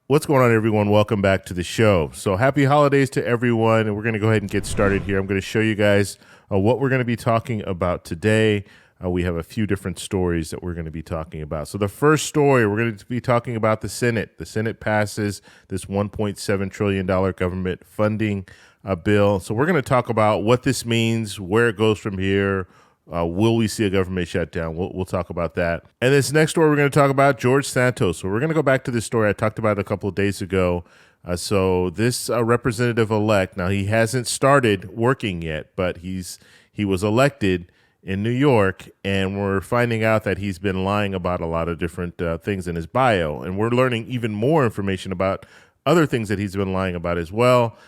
What's going on, everyone? Welcome back to the show. So happy holidays to everyone, and we're going to go ahead and get started here. I'm going to show you guys what we're going to be talking about today. We have a few different stories that we're going to be talking about. So the first story, we're going to be talking about the Senate. The Senate passes this $1.7 trillion government funding bill. So we're going to talk about what this means, where it goes from here. Will we see a government shutdown? We'll talk about that. And this next story, we're going to talk about George Santos. So we're going to go back to this story I talked about a couple of days ago. So this representative-elect, now he hasn't started working yet, but he was elected in New York, and we're finding out that he's been lying about a lot of different things in his bio. And we're learning even more information about other things that he's been lying about as well.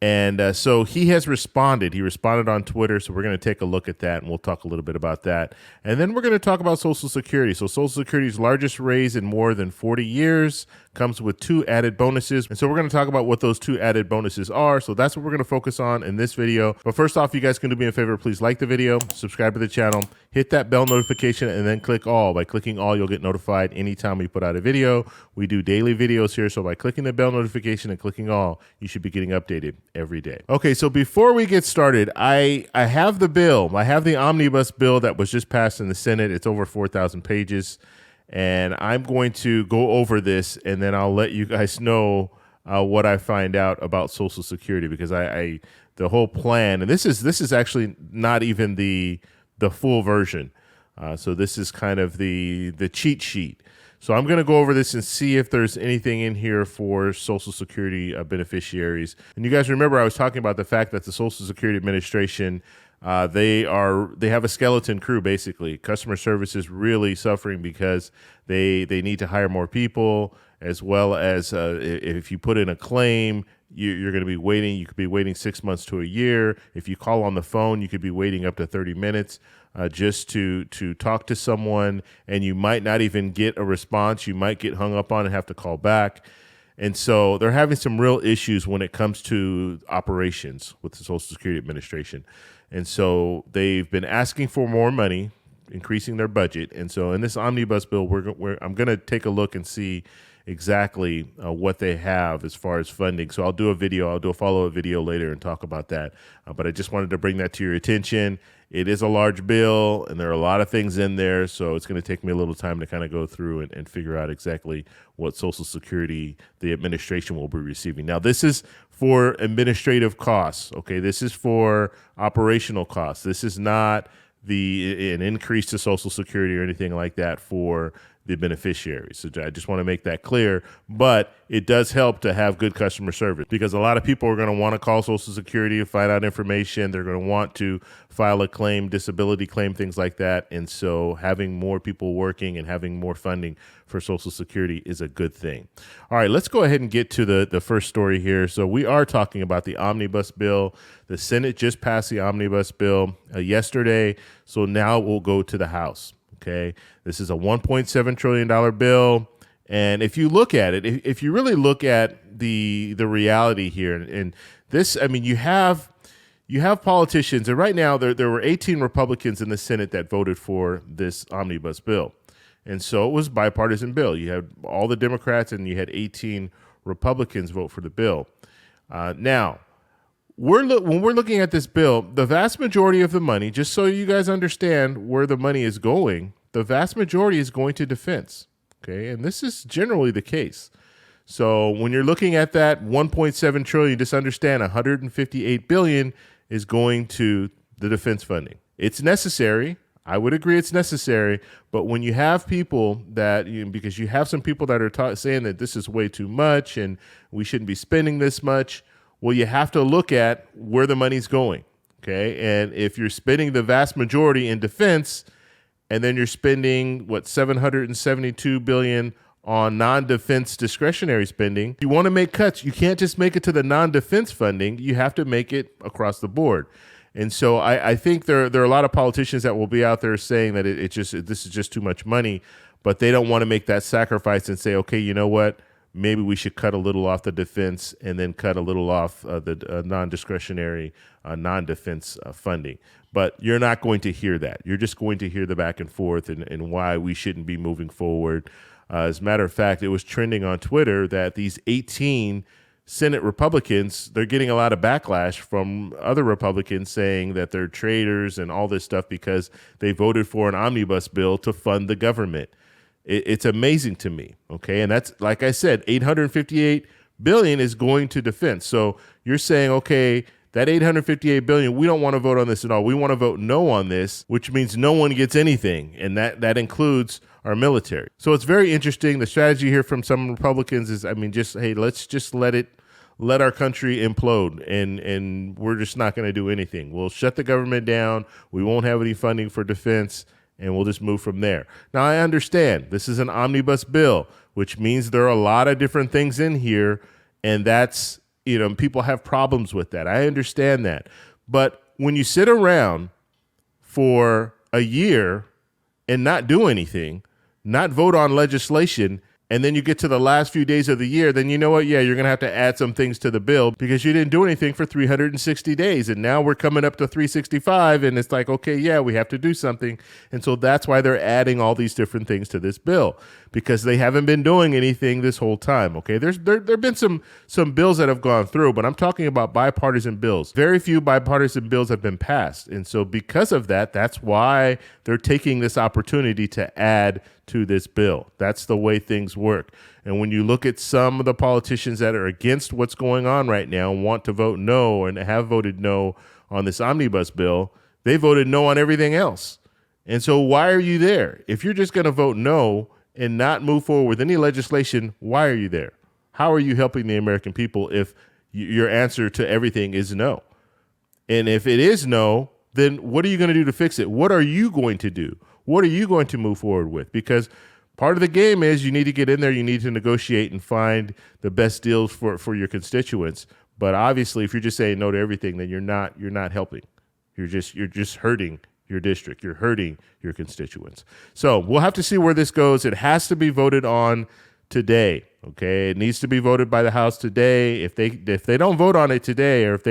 And so he has responded. He responded on Twitter, so we're going to take a look at that, and we'll talk a little bit about that. And then we're going to talk about Social Security. So Social Security's largest raise in more than 40 years comes with 2 added bonuses. And so we're going to talk about what those 2 added bonuses are. So that's what we're going to focus on in this video. But first off, you guys can do me a favor. Please like the video, subscribe to the channel, hit that bell notification, and then click all. By clicking all, you'll get notified anytime we put out a video. We do daily videos here, so by clicking the bell notification and clicking all, you should be getting updated every day. Okay, so before we get started, I have the bill. I have the Omnibus bill that was just passed in the Senate. It's over 4,000 pages, and I'm going to go over this, and then I'll let you guys know what I find out about Social Security, because the whole plan, and this is actually not even the full version. So this is kind of the cheat sheet. So I'm going to go over this and see if there's anything in here for Social Security beneficiaries. And you guys remember I was talking about the fact that the Social Security Administration, they have a skeleton crew, basically. Customer service is really suffering because they need to hire more people, as well as if you put in a claim, you're going to be waiting. You could be waiting 6 months to a year. If you call on the phone, you could be waiting up to 30 minutes just to talk to someone, and you might not even get a response. You might get hung up on and have to call back. And so they're having some real issues when it comes to operations with the Social Security Administration. And so they've been asking for more money, increasing their budget. And so in this Omnibus bill, I'm going to take a look and see exactly what they have as far as funding. So I'll do a follow-up video later and talk about that. But I just wanted to bring that to your attention. It is a large bill, and there are a lot of things in there, so it's going to take me a little time to kind of go through and figure out exactly what Social Security, the administration, will be receiving. Now, this is for administrative costs, okay? This is for operational costs. This is not an increase to Social Security or anything like that for the beneficiaries. So I just want to make that clear, but it does help to have good customer service, because a lot of people are going to want to call Social Security to find out information. They're going to want to file a claim, disability claim, things like that. And so having more people working and having more funding for Social Security is a good thing. All right, let's go ahead and get to the first story here. So we are talking about the Omnibus bill. The Senate just passed the Omnibus bill yesterday. So now we'll go to the House. Okay, this is a $1.7 trillion bill. And if you look at it, if you really look at the reality here, and this, I mean, you have politicians, and right now there were 18 Republicans in the Senate that voted for this Omnibus bill. And so it was a bipartisan bill. You had all the Democrats and you had 18 Republicans vote for the bill. Now, when we're looking at this bill, the vast majority of the money, just so you guys understand where the money is going, the vast majority is going to defense. Okay, and this is generally the case. So when you're looking at that 1.7 trillion, just understand 158 billion is going to the defense funding. It's necessary. I would agree it's necessary, but when you have people that, because you have some people that are saying that this is way too much and we shouldn't be spending this much, well, you have to look at where the money's going, okay? And if you're spending the vast majority in defense, and then you're spending, $772 billion on non-defense discretionary spending, if you want to make cuts, you can't just make it to the non-defense funding. You have to make it across the board. And so I think there are a lot of politicians that will be out there saying that this is just too much money, but they don't want to make that sacrifice and say, okay, you know what? Maybe we should cut a little off the defense and then cut a little off the non-discretionary, non-defense funding. But you're not going to hear that. You're just going to hear the back and forth and why we shouldn't be moving forward. As a matter of fact, it was trending on Twitter that these 18 Senate Republicans, they're getting a lot of backlash from other Republicans saying that they're traitors and all this stuff because they voted for an omnibus bill to fund the government. It's amazing to me, okay? And that's, like I said, $858 billion is going to defense. So you're saying, okay, that $858 billion, we don't want to vote on this at all. We want to vote no on this, which means no one gets anything, and that includes our military. So it's very interesting. The strategy here from some Republicans is, hey, let's just let our country implode, and we're just not going to do anything. We'll shut the government down. We won't have any funding for defense, and we'll just move from there. Now, I understand this is an omnibus bill, which means there are a lot of different things in here, and that's, people have problems with that. I understand that. But when you sit around for a year and not do anything, not vote on legislation, and then you get to the last few days of the year, then you know what? Yeah, you're going to have to add some things to the bill because you didn't do anything for 360 days. And now we're coming up to 365, and it's like, okay, yeah, we have to do something. And so that's why they're adding all these different things to this bill, because they haven't been doing anything this whole time, okay? There have been some bills that have gone through, but I'm talking about bipartisan bills. Very few bipartisan bills have been passed. And so because of that, that's why they're taking this opportunity to add to this bill. That's the way things work. And when you look at some of the politicians that are against what's going on right now and want to vote no and have voted no on this omnibus bill, they voted no on everything else. And so why are you there? If you're just going to vote no and not move forward with any legislation, why are you there? How are you helping the American people if your answer to everything is no? And if it is no, then what are you going to do to fix it? What are you going to do? What are you going to move forward with? Because part of the game is you need to get in there, you need to negotiate and find the best deals for your constituents. But obviously, if you're just saying no to everything, then you're not helping. You're just hurting your district. You're hurting your constituents. So we'll have to see where this goes. It has to be voted on today. Okay, it needs to be voted by the House today. If they don't vote on it today, or if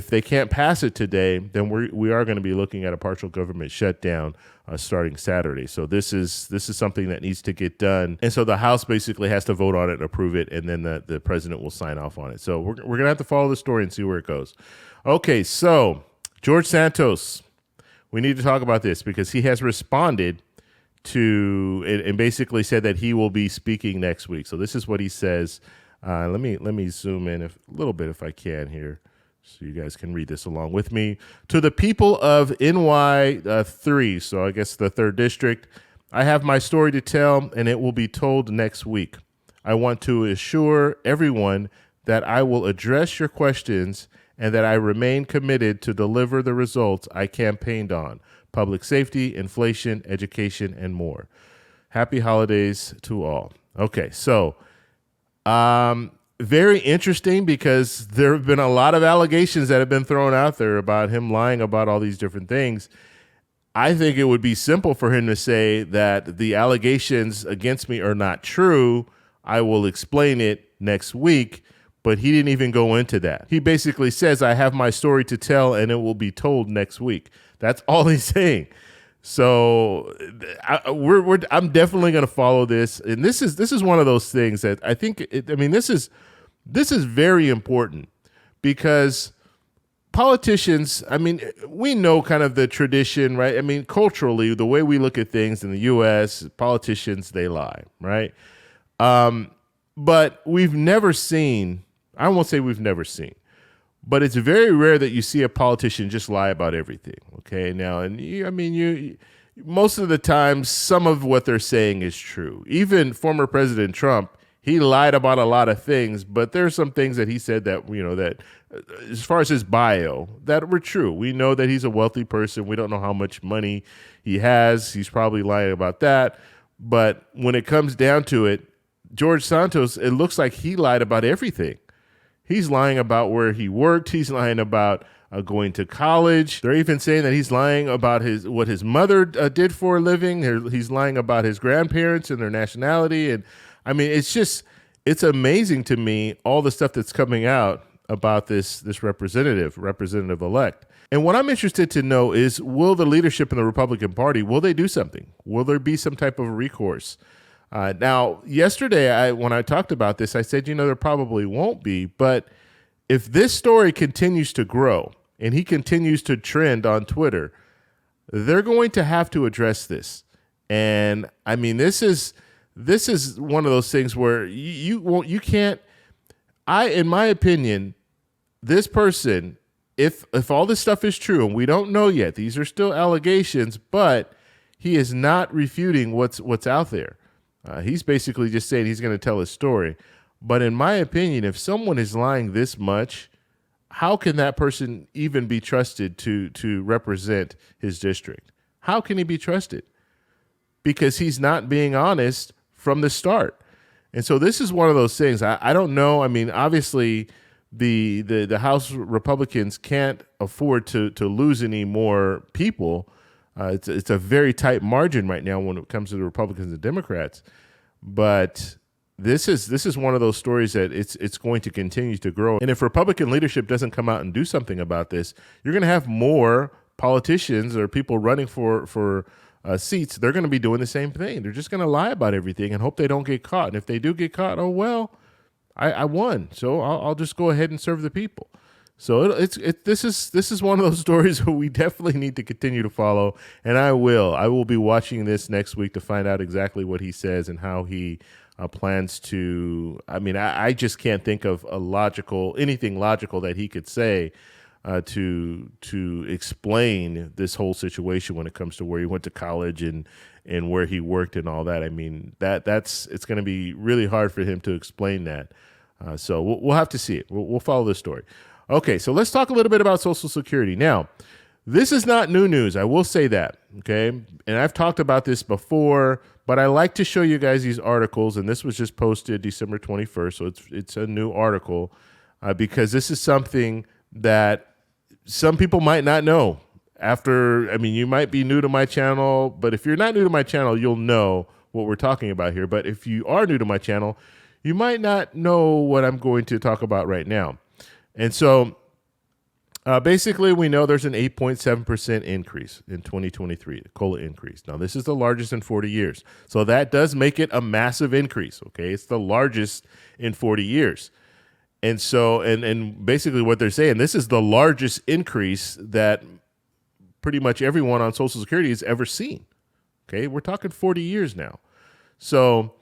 they can't pass it today, then we are going to be looking at a partial government shutdown starting Saturday. So this is something that needs to get done. And so the House basically has to vote on it and approve it, and then the president will sign off on it. So we're going to have to follow the story and see where it goes. Okay, so George Santos, we need to talk about this because he has responded to and basically said that he will be speaking next week. So this is what he says. Let me zoom in a little bit if I can here, so you guys can read this along with me. To the people of NY3, so I guess the 3rd District, I have my story to tell, and it will be told next week. I want to assure everyone that I will address your questions and that I remain committed to deliver the results I campaigned on: public safety, inflation, education, and more. Happy holidays to all. Okay, so very interesting, because there have been a lot of allegations that have been thrown out there about him lying about all these different things. I think it would be simple for him to say that the allegations against me are not true. I will explain it next week, but he didn't even go into that. He basically says, I have my story to tell and it will be told next week. That's all he's saying. So I'm definitely going to follow this. And this is one of those things that I think, this is very important, because politicians, we know kind of the tradition, right? Culturally, the way we look at things in the U.S., politicians, they lie, right? But we've never seen, I won't say we've never seen, but it's very rare that you see a politician just lie about everything, okay? Now, and you most of the time, some of what they're saying is true. Even former President Trump, he lied about a lot of things, but there's some things that he said that, that as far as his bio, that were true. We know that he's a wealthy person. We don't know how much money he has. He's probably lying about that. But when it comes down to it, George Santos, it looks like he lied about everything. He's lying about where he worked. He's lying about going to college. They're even saying that he's lying about what his mother did for a living. He's lying about his grandparents and their nationality. And it's amazing to me, all the stuff that's coming out about this representative-elect. And what I'm interested to know is, will the leadership in the Republican Party, will they do something? Will there be some type of recourse? Now, yesterday, when I talked about this, I said, there probably won't be. But if this story continues to grow and he continues to trend on Twitter, they're going to have to address this. And I mean, this is one of those things where you can't. In my opinion, this person, if all this stuff is true, and we don't know yet, these are still allegations, but he is not refuting what's out there. He's basically just saying he's going to tell his story. But in my opinion, if someone is lying this much, how can that person even be trusted to represent his district? How can he be trusted? Because he's not being honest from the start. And so this is one of those things. I don't know. I mean, obviously, the House Republicans can't afford to lose any more people. It's a very tight margin right now when it comes to the Republicans and Democrats. But this is one of those stories that it's going to continue to grow. And if Republican leadership doesn't come out and do something about this, you're going to have more politicians or people running for seats. They're going to be doing the same thing. They're just going to lie about everything and hope they don't get caught. And if they do get caught, oh well, I won, so I'll just go ahead and serve the people. So this is one of those stories where we definitely need to continue to follow, and I will be watching this next week to find out exactly what he says and how he plans to. I mean, I just can't think of anything logical that he could say to explain this whole situation when it comes to where he went to college and where he worked and all that. I mean, it's going to be really hard for him to explain that. So we'll have to see it. We'll follow this story. Okay, so let's talk a little bit about Social Security. Now, this is not new news. I will say that, okay? And I've talked about this before, but I like to show you guys these articles, and this was just posted December 21st, so it's a new article because this is something that some people might not know. You might be new to my channel, but if you're not new to my channel, you'll know what we're talking about here. But if you are new to my channel, you might not know what I'm going to talk about right now. And so basically, we know there's an 8.7% increase in 2023, COLA increase. Now, this is the largest in 40 years. So that does make it a massive increase, okay? It's the largest in 40 years. And so, and basically what they're saying, this is the largest increase that pretty much everyone on Social Security has ever seen. Okay, we're talking 40 years now. So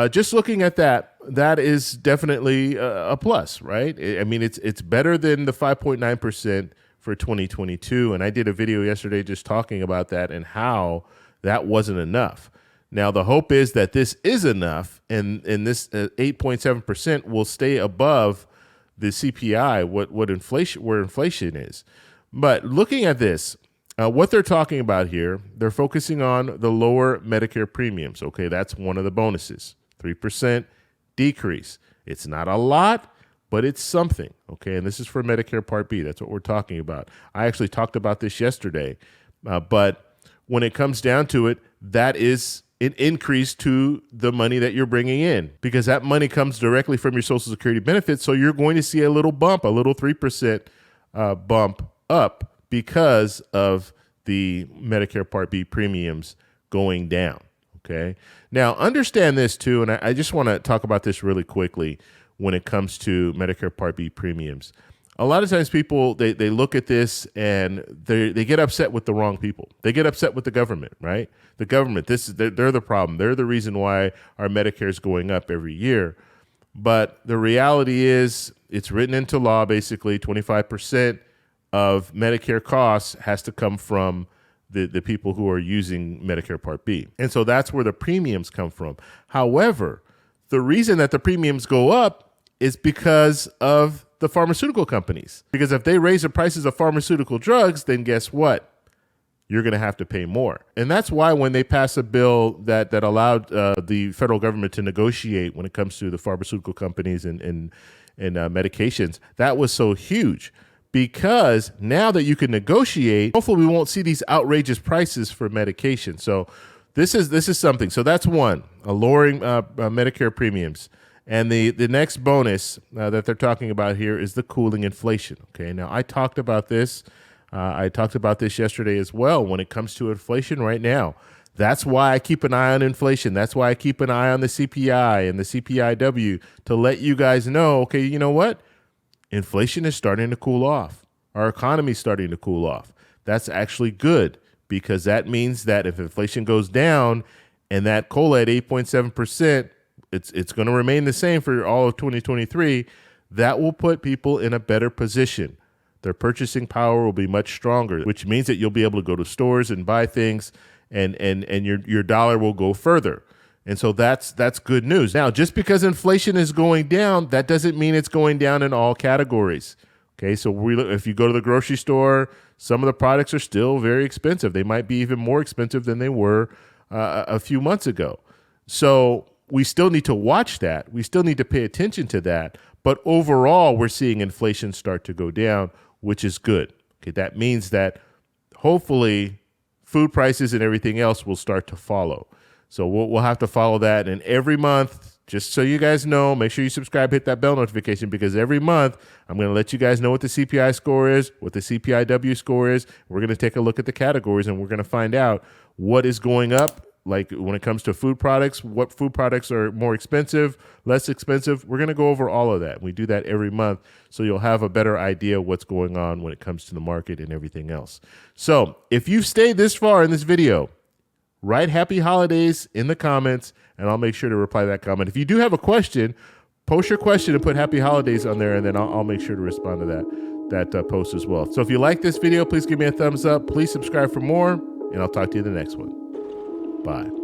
just looking at that is definitely a plus, right? I mean, it's better than the 5.9% for 2022. And I did a video yesterday just talking about that and how that wasn't enough. Now, the hope is that this is enough, and this 8.7% will stay above the CPI, where inflation is. But looking at this, what they're talking about here, they're focusing on the lower Medicare premiums. Okay, that's one of the bonuses, 3% decrease. It's not a lot, but it's something. Okay, and this is for Medicare Part B. That's what we're talking about. I actually talked about this yesterday, but when it comes down to it, that is an increase to the money that you're bringing in, because that money comes directly from your Social Security benefits. So you're going to see a little bump, a little 3% bump up because of the Medicare Part B premiums going down. Okay. Now, understand this too, and I just want to talk about this really quickly when it comes to Medicare Part B premiums. A lot of times people, they look at this and they get upset with the wrong people. They get upset with the government, right? The government, they're the problem. They're the reason why our Medicare is going up every year. But the reality is it's written into law, basically 25% of Medicare costs has to come from the people who are using Medicare Part B. And so that's where the premiums come from. However, the reason that the premiums go up is because of the pharmaceutical companies. Because if they raise the prices of pharmaceutical drugs, then guess what? You're going to have to pay more. And that's why when they pass a bill that allowed the federal government to negotiate when it comes to the pharmaceutical companies and medications, that was so huge. Because now that you can negotiate, hopefully we won't see these outrageous prices for medication. So this is something. So that's one, a lowering Medicare premiums. And the next bonus that they're talking about here is the cooling inflation. Okay, now I talked about this. I talked about this yesterday as well. When it comes to inflation right now, That's why I keep an eye on inflation. That's why I keep an eye on the CPI and the CPIW to let you guys know, okay, you know what? Inflation is starting to cool off. Our economy is starting to cool off. That's actually good, because that means that if inflation goes down and that COLA at 8.7%, it's going to remain the same for all of 2023, that will put people in a better position. Their purchasing power will be much stronger, which means that you'll be able to go to stores and buy things, and your dollar will go further. And so that's good news. Now, just because inflation is going down, that doesn't mean it's going down in all categories. Okay, so if you go to the grocery store, some of the products are still very expensive. They might be even more expensive than they were a few months ago. So we still need to watch that. We still need to pay attention to that. But overall, we're seeing inflation start to go down, which is good. Okay, that means that hopefully food prices and everything else will start to follow. So we'll have to follow that. And every month, just so you guys know, make sure you subscribe, hit that bell notification, because every month I'm going to let you guys know what the CPI score is, what the CPIW score is. We're going to take a look at the categories, and we're going to find out what is going up. Like when it comes to food products, what food products are more expensive, less expensive. We're going to go over all of that. We do that every month, so you'll have a better idea of what's going on when it comes to the market and everything else. So if you've stayed this far in this video, write happy holidays in the comments, and I'll make sure to reply to that comment. If you do have a question, post your question and put happy holidays on there, and then I'll make sure to respond to that post as well. So if you like this video, please give me a thumbs up. Please subscribe for more, and I'll talk to you in the next one. Bye.